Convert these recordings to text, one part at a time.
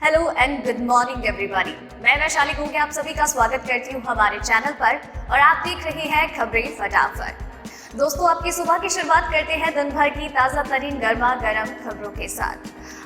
Hello and good morning everybody. मैं वैशाली घूंगे आप सभी का स्वागत करती हूँ हमारे चैनल पर और आप देख रहे हैं खबरें फटाफट। दोस्तों, आपकी सुबह की शुरुआत करते हैं दिन भर की ताजा तरीन गर्मा गर्म खबरों के साथ।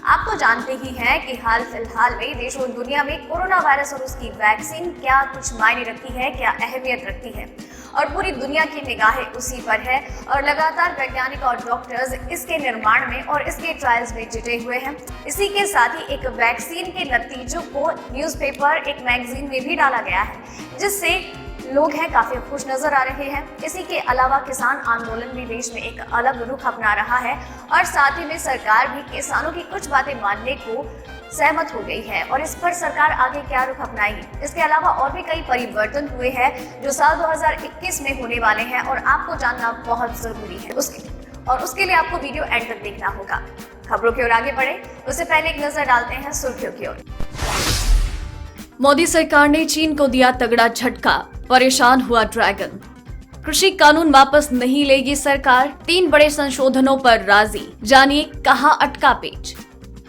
आप तो जानते ही हैं कि हाल फिलहाल में देश और दुनिया में कोरोना वायरस और उसकी वैक्सीन क्या कुछ मायने रखती है, क्या अहमियत रखती है और पूरी दुनिया की निगाहें उसी पर है और लगातार वैज्ञानिक और डॉक्टर्स इसके निर्माण में और इसके ट्रायल्स में जुटे हुए हैं। इसी के साथ ही एक वैक्सीन के नतीजों को न्यूज़पेपर, एक मैगजीन में भी डाला गया है, जिससे लोग हैं काफी खुश नजर आ रहे हैं। इसी के अलावा किसान आंदोलन भी देश में एक अलग रुख अपना रहा है और साथ ही में सरकार भी किसानों की कुछ बातें मानने को सहमत हो गई है और इस पर सरकार आगे क्या रुख अपनाएगी। इसके अलावा और भी कई परिवर्तन हुए हैं जो साल 2021 में होने वाले हैं और आपको जानना बहुत जरूरी है। उसके लिए आपको वीडियो एंड तक देखना होगा। खबरों की ओर आगे बढ़े उससे पहले एक नजर डालते हैं सुर्खियों की ओर। मोदी सरकार ने चीन को दिया तगड़ा झटका, परेशान हुआ ड्रैगन। कृषि कानून वापस नहीं लेगी सरकार, 3 बड़े संशोधनों पर राजी। जानिए कहां अटका पेच।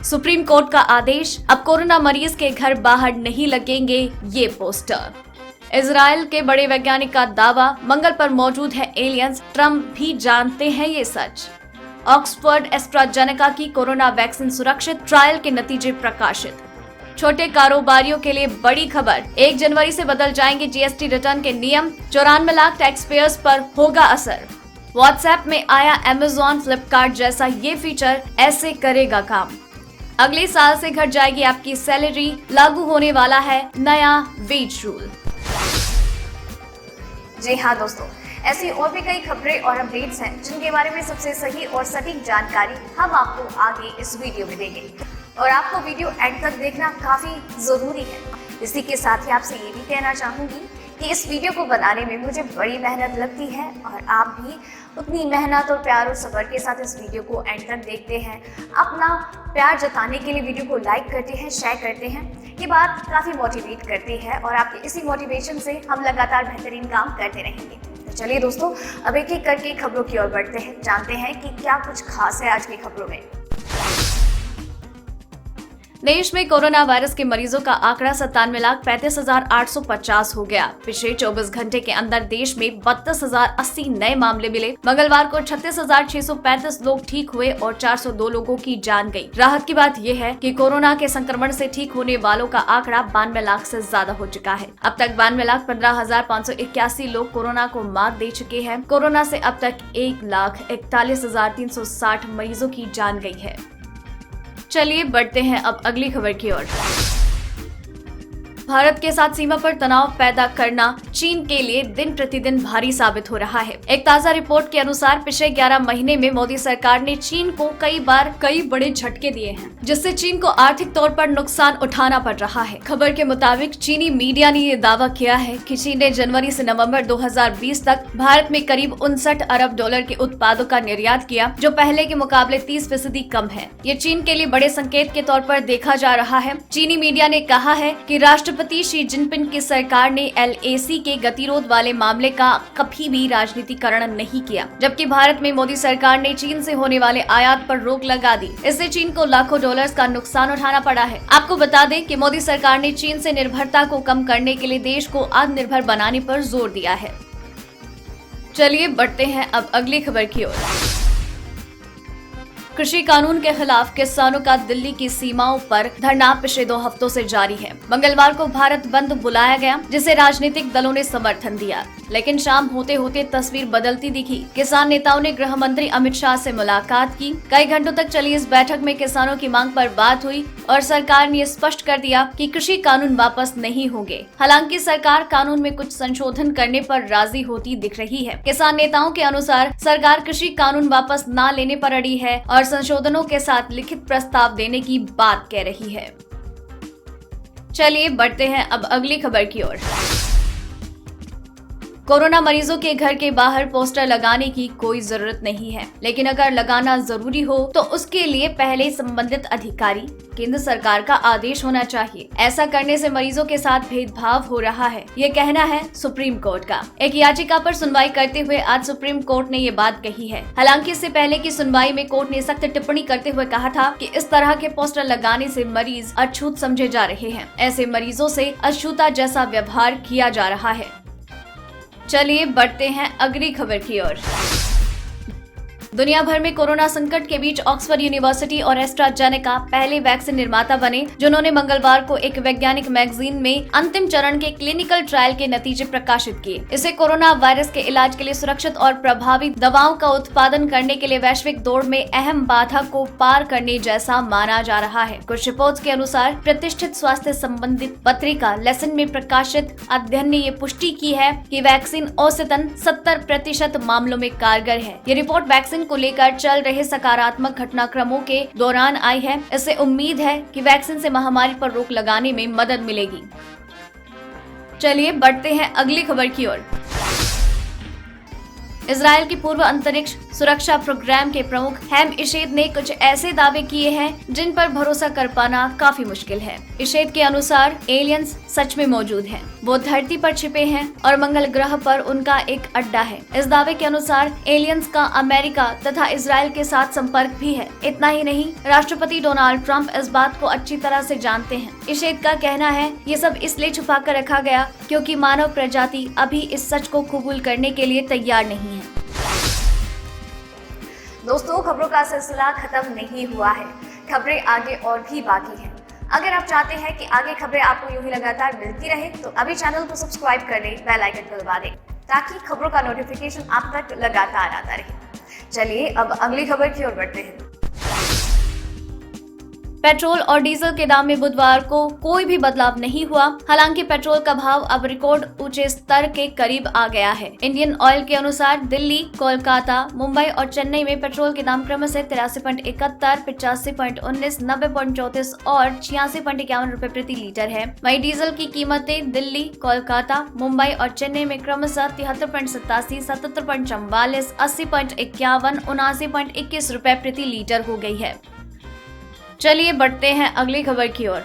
सुप्रीम कोर्ट का आदेश, अब कोरोना मरीज के घर बाहर नहीं लगेंगे ये पोस्टर। इजराइल के बड़े वैज्ञानिक का दावा, मंगल पर मौजूद है एलियंस, ट्रंप भी जानते हैं ये सच। ऑक्सफोर्ड एस्ट्राजेनेका की कोरोना वैक्सीन सुरक्षित, ट्रायल के नतीजे प्रकाशित। छोटे कारोबारियों के लिए बड़ी खबर, 1 जनवरी से बदल जाएंगे जीएसटी रिटर्न के नियम, 94 लाख टैक्स पेयर्स पर होगा असर। व्हाट्सएप में आया अमेजॉन, फ्लिपकार्ट जैसा ये फीचर, ऐसे करेगा काम। अगले साल से घट जाएगी आपकी सैलरी, लागू होने वाला है नया वेज रूल। जी हाँ दोस्तों, ऐसी और भी कई खबरें और अपडेट्स हैं जिनके बारे में सबसे सही और सटीक जानकारी हम आपको आगे इस वीडियो में देंगे और आपको वीडियो एंड तक देखना काफी जरूरी है। इसी के साथ ही आपसे ये भी कहना चाहूंगी कि इस वीडियो को बनाने में मुझे बड़ी मेहनत लगती है और आप भी उतनी मेहनत और प्यार और सब्र के साथ इस वीडियो को एंड तक देखते हैं। अपना प्यार जताने के लिए वीडियो को लाइक करते हैं, शेयर करते हैं। ये बात काफ़ी मोटिवेट करती है और आपके इसी मोटिवेशन से हम लगातार बेहतरीन काम करते रहेंगे। तो चलिए दोस्तों, अब एक एक करके खबरों की ओर बढ़ते हैं, जानते हैं कि क्या कुछ खास है आज की खबरों में। देश में कोरोना वायरस के मरीजों का आंकड़ा 97,35,850 हो गया। पिछले 24 घंटे के अंदर देश में 32,080 नए मामले मिले। मंगलवार को 36,635 लोग ठीक हुए और 402 लोगों की जान गई। राहत की बात यह है कि कोरोना के संक्रमण से ठीक होने वालों का आंकड़ा 92 लाख से ज्यादा हो चुका है। अब तक 92,15,581 लोग कोरोना को मात दे चुके हैं। कोरोना से अब तक 1,41,360 मरीजों की जान गई है। चलिए बढ़ते हैं अब अगली खबर की ओर। भारत के साथ सीमा पर तनाव पैदा करना चीन के लिए दिन प्रतिदिन भारी साबित हो रहा है। एक ताजा रिपोर्ट के अनुसार पिछले 11 महीने में मोदी सरकार ने चीन को कई बड़े झटके दिए हैं, जिससे चीन को आर्थिक तौर पर नुकसान उठाना पड़ रहा है। खबर के मुताबिक चीनी मीडिया ने ये दावा किया है कि चीन ने जनवरी से नवंबर 2020 तक भारत में करीब 59 अरब डॉलर के उत्पादों का निर्यात किया, जो पहले के मुकाबले 30% कम है। ये चीन के लिए बड़े संकेत के तौर पर देखा जा रहा है। चीनी मीडिया ने कहा है कि राष्ट्रपति शी जिनपिंग की सरकार ने एलएसी के गतिरोध वाले मामले का कभी भी राजनीतिकरण नहीं किया, जबकि भारत में मोदी सरकार ने चीन से होने वाले आयात पर रोक लगा दी। इससे चीन को लाखों डॉलर्स का नुकसान उठाना पड़ा है। आपको बता दें कि मोदी सरकार ने चीन से निर्भरता को कम करने के लिए देश को आत्मनिर्भर बनाने पर जोर दिया है। चलिए बढ़ते हैं अब अगली खबर की ओर। कृषि कानून के खिलाफ किसानों का दिल्ली की सीमाओं पर धरना पिछले 2 हफ्तों से जारी है। मंगलवार को भारत बंद बुलाया गया, जिसे राजनीतिक दलों ने समर्थन दिया, लेकिन शाम होते होते तस्वीर बदलती दिखी। किसान नेताओं ने गृह मंत्री अमित शाह से मुलाकात की। कई घंटों तक चली इस बैठक में किसानों की मांग पर बात हुई और सरकार ने स्पष्ट कर दिया कि कृषि कानून वापस नहीं होंगे। हालांकि सरकार कानून में कुछ संशोधन करने पर राजी होती दिख रही है। किसान नेताओं के अनुसार सरकार कृषि कानून वापस न लेने पर अड़ी है और संशोधनों के साथ लिखित प्रस्ताव देने की बात कह रही है। चलिए बढ़ते हैं अब अगली खबर की ओर। कोरोना मरीजों के घर के बाहर पोस्टर लगाने की कोई जरूरत नहीं है, लेकिन अगर लगाना जरूरी हो तो उसके लिए पहले संबंधित अधिकारी, केंद्र सरकार का आदेश होना चाहिए। ऐसा करने से मरीजों के साथ भेदभाव हो रहा है, ये कहना है सुप्रीम कोर्ट का। एक याचिका पर सुनवाई करते हुए आज सुप्रीम कोर्ट ने ये बात कही है। हालांकि इससे पहले की सुनवाई में कोर्ट ने सख्त टिप्पणी करते हुए कहा था कि इस तरह के पोस्टर लगाने से मरीज अछूत समझे जा रहे हैं। ऐसे मरीजों से अछूता जैसा व्यवहार किया जा रहा है। चलिए बढ़ते हैं अगली खबर की ओर। दुनिया भर में कोरोना संकट के बीच ऑक्सफोर्ड यूनिवर्सिटी और एस्ट्राजेनेका पहले वैक्सीन निर्माता बने, जिन्होंने मंगलवार को एक वैज्ञानिक मैगजीन में अंतिम चरण के क्लिनिकल ट्रायल के नतीजे प्रकाशित किए। इसे कोरोना वायरस के इलाज के लिए सुरक्षित और प्रभावी दवाओं का उत्पादन करने के लिए वैश्विक दौड़ में अहम बाधा को पार करने जैसा माना जा रहा है। कुछ रिपोर्ट्स के अनुसार प्रतिष्ठित स्वास्थ्य संबंधित पत्रिका लेसन में प्रकाशित अध्ययन ने ये पुष्टि की है कि वैक्सीन औसतन 70% मामलों में कारगर है। ये रिपोर्ट वैक्सीन को लेकर चल रहे सकारात्मक घटनाक्रमों के दौरान आई है। इससे उम्मीद है कि वैक्सीन से महामारी पर रोक लगाने में मदद मिलेगी। चलिए बढ़ते हैं अगली खबर की ओर। इजराइल की पूर्व अंतरिक्ष सुरक्षा प्रोग्राम के प्रमुख हैम इशेद ने कुछ ऐसे दावे किए हैं जिन पर भरोसा कर पाना काफी मुश्किल है। इशेद के अनुसार एलियंस सच में मौजूद हैं, वो धरती पर छिपे हैं और मंगल ग्रह पर उनका एक अड्डा है। इस दावे के अनुसार एलियंस का अमेरिका तथा इजराइल के साथ संपर्क भी है। इतना ही नहीं, राष्ट्रपति डोनाल्ड ट्रंप इस बात को अच्छी तरह से जानते हैं। इशेद का कहना है ये सब इसलिए छुपा कर रखा गया क्योंकि मानव प्रजाति अभी इस सच को कबूल करने के लिए तैयार नहीं है। दोस्तों, खबरों का सिलसिला खत्म नहीं हुआ है, खबरें आगे और भी बाकी हैं। अगर आप चाहते हैं कि आगे खबरें आपको यूं ही लगातार मिलती रहे तो अभी चैनल को सब्सक्राइब कर लें, बेल आइकन को दबा दें ताकि खबरों का नोटिफिकेशन आप तक लगातार आता रहे। चलिए अब अगली खबर की ओर बढ़ते हैं। पेट्रोल और डीजल के दाम में बुधवार को कोई भी बदलाव नहीं हुआ। हालांकि पेट्रोल का भाव अब रिकॉर्ड ऊंचे स्तर के करीब आ गया है। इंडियन ऑयल के अनुसार दिल्ली, कोलकाता, मुंबई और चेन्नई में पेट्रोल के दाम क्रमशः 83.71, 85.19, 90.34 और 86.51 रुपए प्रति लीटर है। वहीं डीजल की कीमतें दिल्ली, कोलकाता, मुंबई और चेन्नई में क्रमशः 73.87, 77.44, 80.51, 79.21 रुपए प्रति लीटर हो गई है। चलिए बढ़ते हैं अगली खबर की ओर।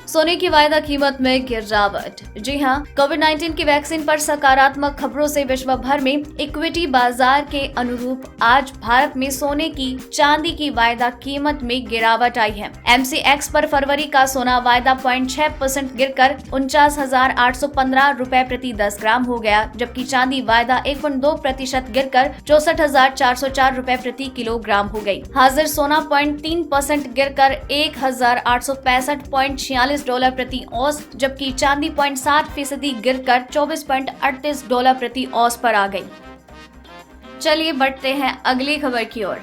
सोने की वायदा कीमत में गिरावट। जी हां, कोविड-19 की वैक्सीन पर सकारात्मक खबरों से विश्व भर में इक्विटी बाजार के अनुरूप आज भारत में सोने की चांदी की वायदा कीमत में गिरावट आई है। MCX पर फरवरी का सोना वायदा 0.6% गिरकर 49,815 रुपए प्रति 10 ग्राम हो गया, जबकि चांदी वायदा 1.2% गिरकर 64,404 रुपए प्रति किलोग्राम हो गई। हाजिर सोना 0.3% गिरकर 1,865.46 $1 प्रति औंस, जबकि चांदी 0.7% गिरकर $24.38 प्रति औंस पर आ गई। चलिए बढ़ते हैं अगली खबर की ओर।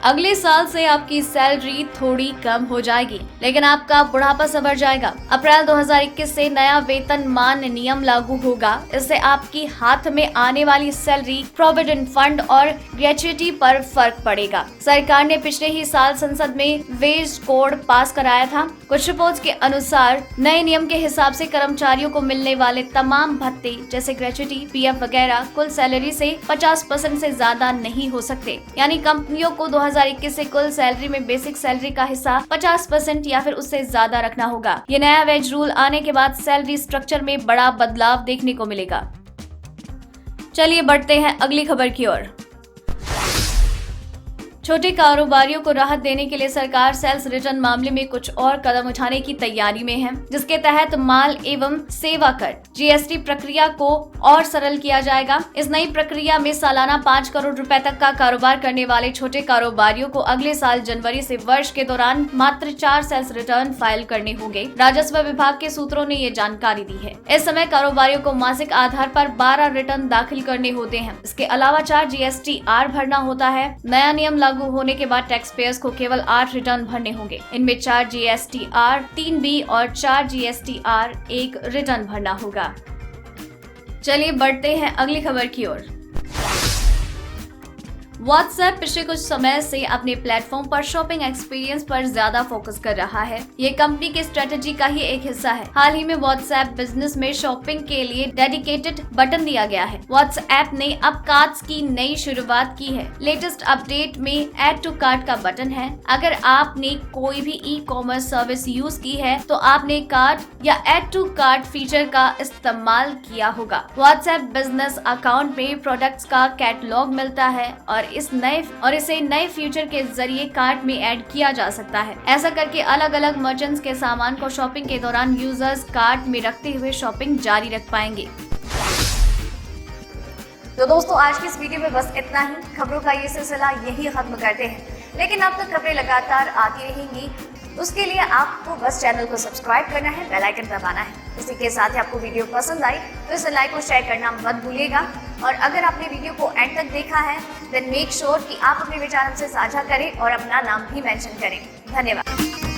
अगले साल से आपकी सैलरी थोड़ी कम हो जाएगी, लेकिन आपका बुढ़ापा संवर जाएगा। अप्रैल 2021 से नया वेतनमान नियम लागू होगा। इससे आपकी हाथ में आने वाली सैलरी, प्रोविडेंट फंड और ग्रेच्युटी पर फर्क पड़ेगा। सरकार ने पिछले ही साल संसद में वेज कोड पास कराया था। कुछ रिपोर्ट्स के अनुसार नए नियम के हिसाब से कर्मचारियों को मिलने वाले तमाम भत्ते जैसे ग्रेच्युटी, PF वगैरह कुल सैलरी से 50% से ज्यादा नहीं हो सकते। यानी कंपनियों को 2021 से कुल सैलरी में बेसिक सैलरी का हिस्सा 50% या फिर उससे ज्यादा रखना होगा। ये नया वेज रूल आने के बाद सैलरी स्ट्रक्चर में बड़ा बदलाव देखने को मिलेगा। चलिए बढ़ते हैं अगली खबर की ओर। छोटे कारोबारियों को राहत देने के लिए सरकार सेल्स रिटर्न मामले में कुछ और कदम उठाने की तैयारी में है, जिसके तहत माल एवं सेवा कर GST प्रक्रिया को और सरल किया जाएगा। इस नई प्रक्रिया में सालाना 5 करोड़ रुपए तक का कारोबार करने वाले छोटे कारोबारियों को अगले साल जनवरी से वर्ष के दौरान मात्र 4 सेल्स रिटर्न फाइल करने होंगे। राजस्व विभाग के सूत्रों ने ये जानकारी दी है। इस समय कारोबारियों को मासिक आधार पर 12 रिटर्न दाखिल करने होते हैं। इसके अलावा 4 GSTR भरना होता है। नया नियम लागू होने के बाद टैक्स पेयर्स को केवल 8 रिटर्न भरने होंगे। इनमें 4 GSTR 3B और 4 GSTR 1 रिटर्न भरना होगा। चलिए बढ़ते हैं अगली खबर की ओर। व्हाट्सएप पिछले कुछ समय से अपने प्लेटफॉर्म पर शॉपिंग एक्सपीरियंस पर ज्यादा फोकस कर रहा है। ये कंपनी की स्ट्रेटेजी का ही एक हिस्सा है। हाल ही में व्हाट्सएप बिजनेस में शॉपिंग के लिए डेडिकेटेड बटन दिया गया है। व्हाट्सएप ने अब कार्ड्स की नई शुरुआत की है। लेटेस्ट अपडेट में ऐड टू कार्ट का बटन है। अगर आपने कोई भी ई कॉमर्स सर्विस यूज की है तो आपने कार्ड या ऐड टू कार्ट फीचर का इस्तेमाल किया होगा। व्हाट्सएप बिजनेस अकाउंट में प्रोडक्ट्स का कैटलॉग मिलता है और इसे नए फीचर के जरिए कार्ट में ऐड किया जा सकता है। ऐसा करके अलग अलग मर्चेंट्स के सामान को शॉपिंग के दौरान यूजर्स कार्ट में रखते हुए शॉपिंग जारी रख पाएंगे। तो दोस्तों, आज की इस वीडियो में बस इतना ही। खबरों का ये सिलसिला यही खत्म करते हैं, लेकिन अब तक खबरें लगातार आती रहेंगी। उसके लिए आपको बस चैनल को सब्सक्राइब करना है, बेल आइकन दबाना है। इसी के साथ ही आपको वीडियो पसंद आई तो इसे लाइक और शेयर करना मत भूलिएगा। और अगर आपने वीडियो को एंड तक देखा है देन मेक श्योर कि आप अपने विचार हमसे साझा करें और अपना नाम भी मेंशन करें। धन्यवाद।